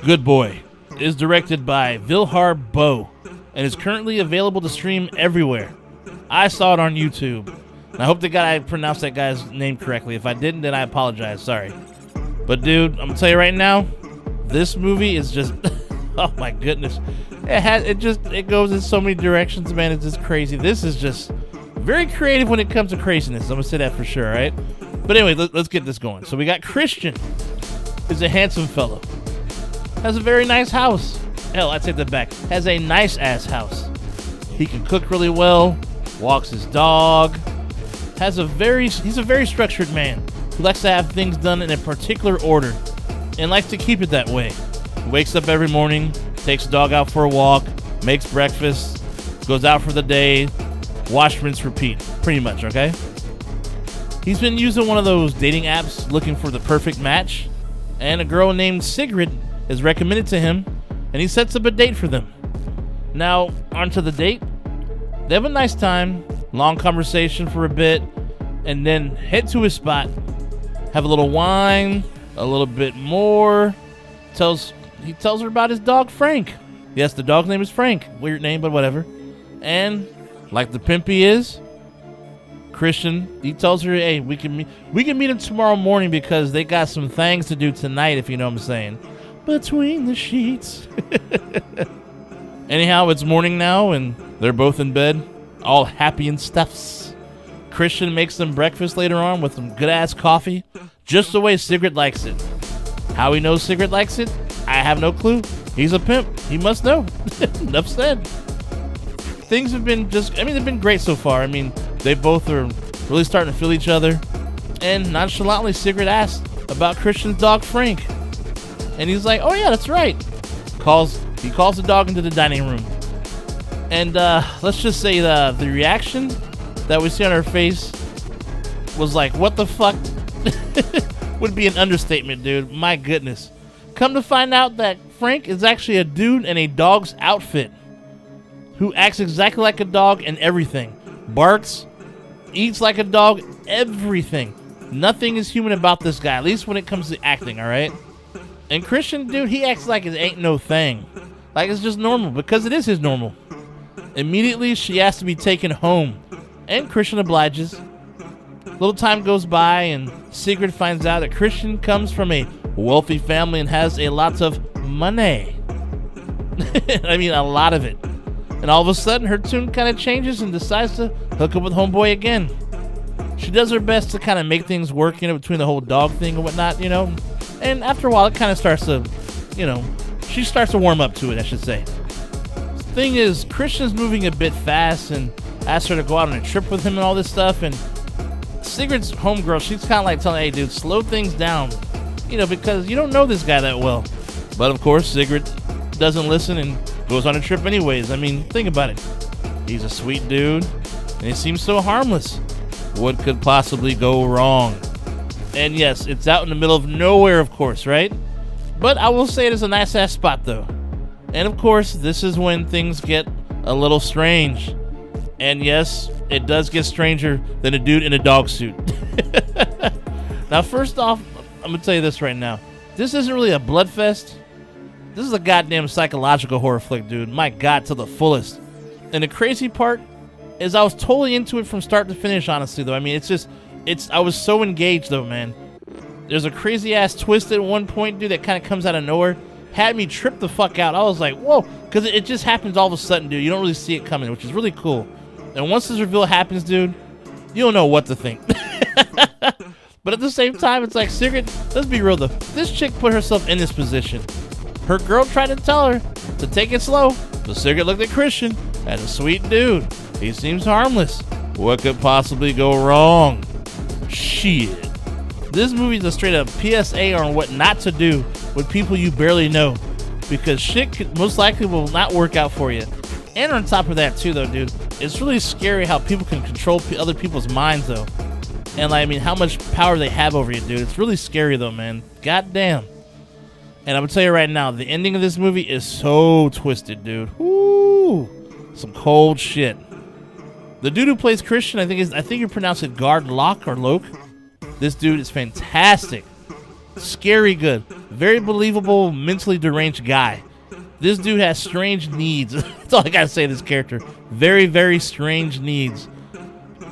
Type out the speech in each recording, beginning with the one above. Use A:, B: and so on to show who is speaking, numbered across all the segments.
A: Good Boy. It is directed by Vilhar Bo and is currently available to stream everywhere. I saw it on YouTube. And I hope that I pronounced that guy's name correctly. If I didn't, then I apologize. Sorry. But dude, I'm gonna tell you right now, this movie is just oh my goodness. It goes in so many directions, man. It's just crazy. This is just very creative when it comes to craziness. I'm gonna say that for sure, right? But anyway, let's get this going. So we got Christian. He's a handsome fellow. Has a very nice house. Hell, I'd take that back. Has a nice ass house. He can cook really well. Walks his dog. He's a very structured man who likes to have things done in a particular order and likes to keep it that way. He wakes up every morning, takes the dog out for a walk, makes breakfast, goes out for the day, wash, rinse, repeat, pretty much, okay? He's been using one of those dating apps looking for the perfect match, and a girl named Sigrid is recommended to him, and he sets up a date for them. Now, onto the date. They have a nice time, long conversation for a bit, and then head to his spot, have a little wine, a little bit more. He tells her about his dog, Frank. Yes, the dog's name is Frank. Weird name, but whatever. And like the pimp he is, Christian, he tells her, hey, we can meet him tomorrow morning because they got some things to do tonight, if you know what I'm saying. Between the sheets. Anyhow, it's morning now, and they're both in bed, all happy and stuffs. Christian makes them breakfast later on with some good-ass coffee, just the way Sigrid likes it. How he knows Sigrid likes it, I have no clue. He's a pimp. He must know. Enough said. Things have been they've been great so far. I mean, they both are really starting to feel each other. And nonchalantly, Sigrid asks about Christian's dog, Frank. And he's like, oh yeah, that's right. He calls the dog into the dining room. And let's just say the reaction that we see on her face was like, what the fuck? Would be an understatement, dude. My goodness. Come to find out that Frank is actually a dude in a dog's outfit who acts exactly like a dog and everything. Barks, eats like a dog, everything. Nothing is human about this guy, at least when it comes to acting, alright? And Christian, dude, he acts like it ain't no thing. Like it's just normal, because it is his normal. Immediately, she has to be taken home. And Christian obliges. Little time goes by, and Sigrid finds out that Christian comes from a wealthy family and has a lot of money. I mean, a lot of it. And all of a sudden, her tune kind of changes and decides to hook up with homeboy again. She does her best to kind of make things work, between the whole dog thing and whatnot, And after a while, it kind of starts to, she starts to warm up to it, I should say. The thing is, Christian's moving a bit fast and asks her to go out on a trip with him and all this stuff. And Sigrid's homegirl, she's kind of like telling, hey, dude, slow things down. Because you don't know this guy that well. But of course, Sigrid doesn't listen and goes on a trip anyways. I mean, think about it. He's a sweet dude, and he seems so harmless. What could possibly go wrong? And yes, it's out in the middle of nowhere, of course, right? But I will say it is a nice-ass spot, though. And of course, this is when things get a little strange. And yes, it does get stranger than a dude in a dog suit. Now, first off, I'm going to tell you this right now. This isn't really a blood fest. This is a goddamn psychological horror flick, dude. My God, to the fullest. And the crazy part is I was totally into it from start to finish, honestly, though. I mean, I was so engaged, though, man. There's a crazy-ass twist at one point, dude, that kind of comes out of nowhere. Had me trip the fuck out. I was like, whoa. Because it just happens all of a sudden, dude. You don't really see it coming, which is really cool. And once this reveal happens, dude, you don't know what to think. But at the same time, it's like, Sigrid, let's be real, though. This chick put herself in this position. Her girl tried to tell her to take it slow, but Sigrid looked at Christian as a sweet dude. He seems harmless. What could possibly go wrong? Shit. This movie is a straight up PSA on what not to do with people you barely know, because shit most likely will not work out for you. And on top of that too, though, dude, it's really scary how people can control other people's minds, though. And how much power they have over you, dude. It's really scary, though, man. Goddamn. And I'm gonna tell you right now, the ending of this movie is so twisted, dude. Woo! Some cold shit. The dude who plays Christian, I think you pronounce it Gard Locke or Loke. This dude is fantastic. Scary good. Very believable, mentally deranged guy. This dude has strange needs. That's all I gotta say to this character. Very, very strange needs.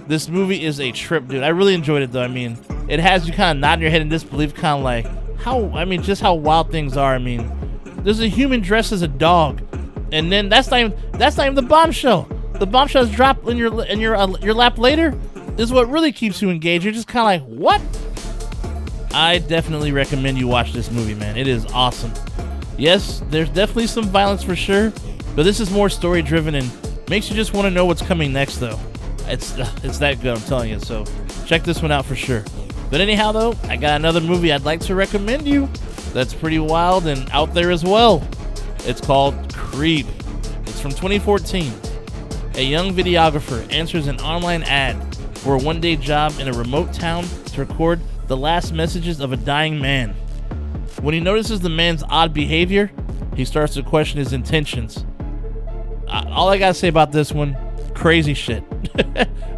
A: This movie is a trip, dude. I really enjoyed it, though. I mean, it has you kind of nodding your head in disbelief, kind of like, just how wild things are. I mean, there's a human dressed as a dog. And then that's not even the bombshell. The bombshell is dropped in your lap later. This is what really keeps you engaged. You're just kind of like, what? I definitely recommend you watch this movie, man. It is awesome. Yes, there's definitely some violence for sure, but this is more story driven and makes you just want to know what's coming next, though. It's that good, I'm telling you. So check this one out for sure. But anyhow, though, I got another movie I'd like to recommend you that's pretty wild and out there as well. It's called Creep. It's from 2014. A young videographer answers an online ad for a one-day job in a remote town to record the last messages of a dying man. When he notices the man's odd behavior, he starts to question his intentions. All I gotta say about this one, crazy shit.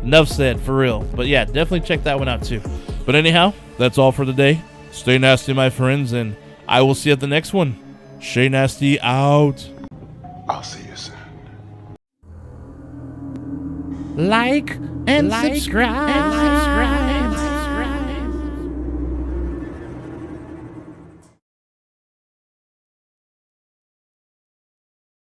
A: Enough said, for real. But yeah, definitely check that one out too. But anyhow, that's all for today. Stay nasty, my friends, and I will see you at the next one. Shay Nasty out.
B: I'll see you soon.
A: Like and subscribe.